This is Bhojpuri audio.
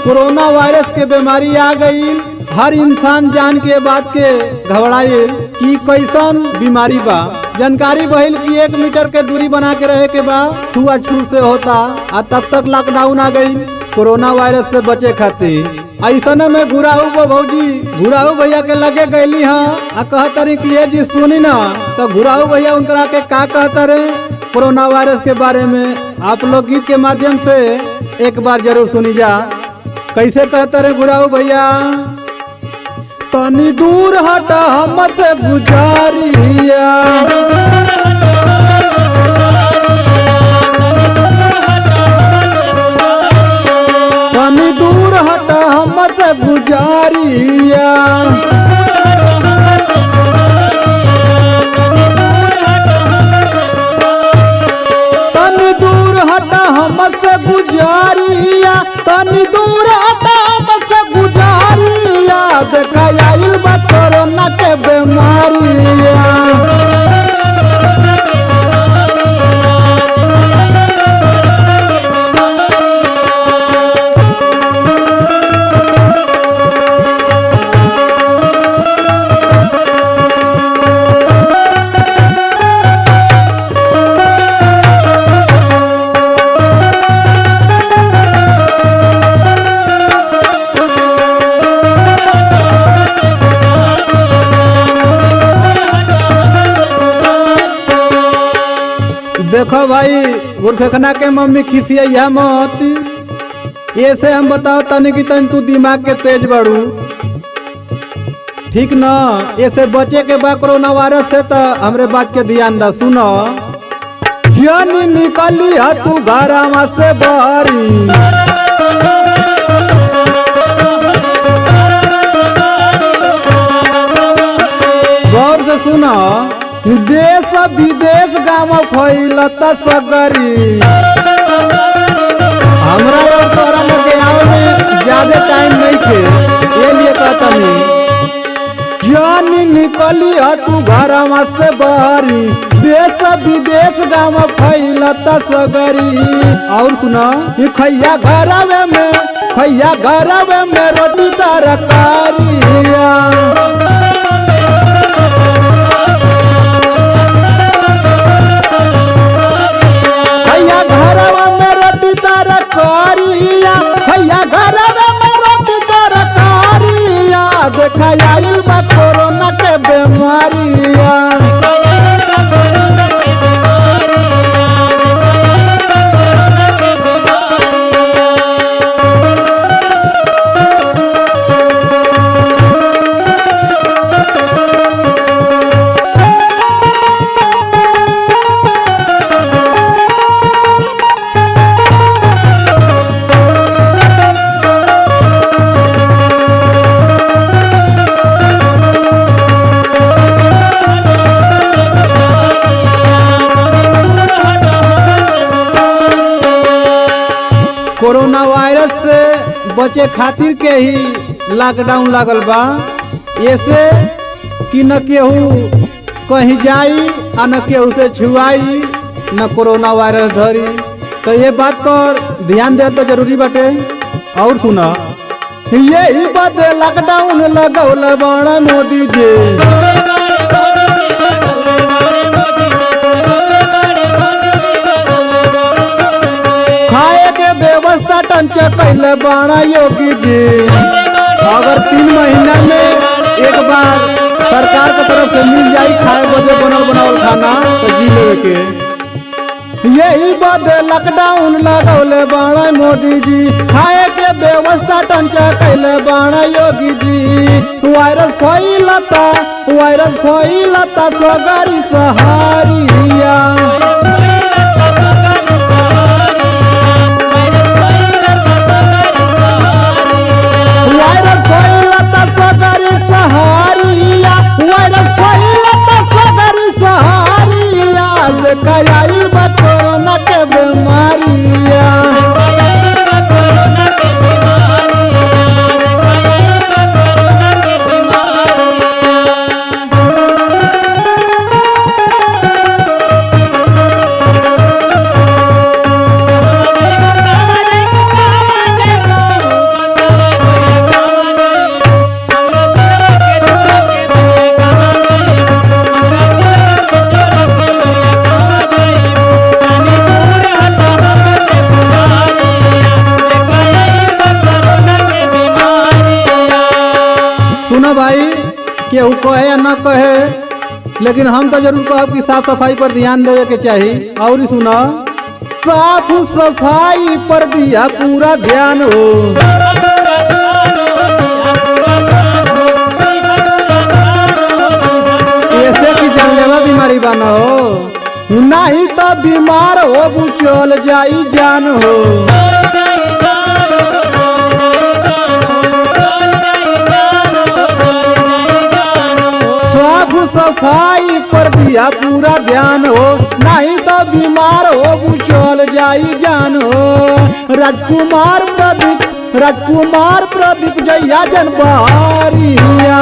कोरोना वायरस के बीमारी आ गई। हर इंसान जान के बात के घबराइल कि कैसन बीमारी बा। जानकारी भइल कि 1 मीटर के दूरी बना के रहे के बा, छुआछूत से होता। आ तब तक लॉकडाउन आ गई कोरोना वायरस से बचे खातिर। ऐसा में घुराऊ भौजी घुराऊ भैया के लगे गईली हाँ, कहतरी कि ये जी सुनी ना। तो घुराऊ भैया उनकरा के का कहता रहे कोरोना वायरस के बारे में, आप लोग गीत के माध्यम से एक बार जरूर सुनी जा। कैसे कहता रहे घुराऊ भैया, तनी दूर हटा हमसे गुजारिया, तनी दूर हटा हमसे गुजारिया, तनी दूर हटा हमसे गुजारिया, तनी दूर हटा हमसे गुजारिया। देखा आइल बा कोरोना के बीमारिया, देखो भाई गुरफेखना के मम्मी खिसिया मत। ये से हम बताओ तनी कि तू दिमाग के तेज बढ़ू, ठीक न। ऐसे बचे के बा कोरोना वायरस से तो हमरे बात के ध्यान दा। सुनो, जानी निकली है तू घरमा से बाहरी, गौर से सुनो। देश विदेश गाँव फैलता सगरी, हमरा और तोरा लगे आवे में ज्यादा टाइम नहीं थे, ये लिए कहता नहीं। जानी निकली है तू घरमा से बाहरी, देश विदेश गाँव फैलता सगरी। और सुना, खैया घरवे में रोटी तरकारिया, देखा आइल बा कोरोना के बीमारिया। कोरोना वायरस से बचे खातिर के ही लॉकडाउन लागल बा। ऐसे कि न केहू कहीं जाई आ न केहू से छुआई न कोरोना वायरस धरी। तो ये बात पर ध्यान दे तो जरूरी बाटे। और सुना, यही बात लॉकडाउन लगौले बड़ा मोदी जी, व्यवस्था टंच कैले बड़ा योगी जी। अगर 3 महीना में एक बार सरकार के तरफ से मिल जाई खाए बदे बनावल खाना तो जी लेवे के। यही बदे लॉकडाउन लगौले बड़ा मोदी जी, खाए के व्यवस्था टंच कैले बड़ा योगी जी। वायरस फैलता सगरी सहारिया, आइल बा कोरोना के बीमारिया। कहे या न कहे, लेकिन हम तो जरूर कहब कि साफ सफाई पर ध्यान देवे के चाहिए। और सुना, साफ सफाई पर दिया पूरा ध्यान हो, ऐसे की जानलेवा बीमारी बना हो, नहीं तो बीमार हो चल जाई जान हो। साफ सफाई पर दिया पूरा ध्यान हो, नहीं तो बीमार हो चल जाई जान हो। राजकुमार प्रदीप जैया जनबारिया।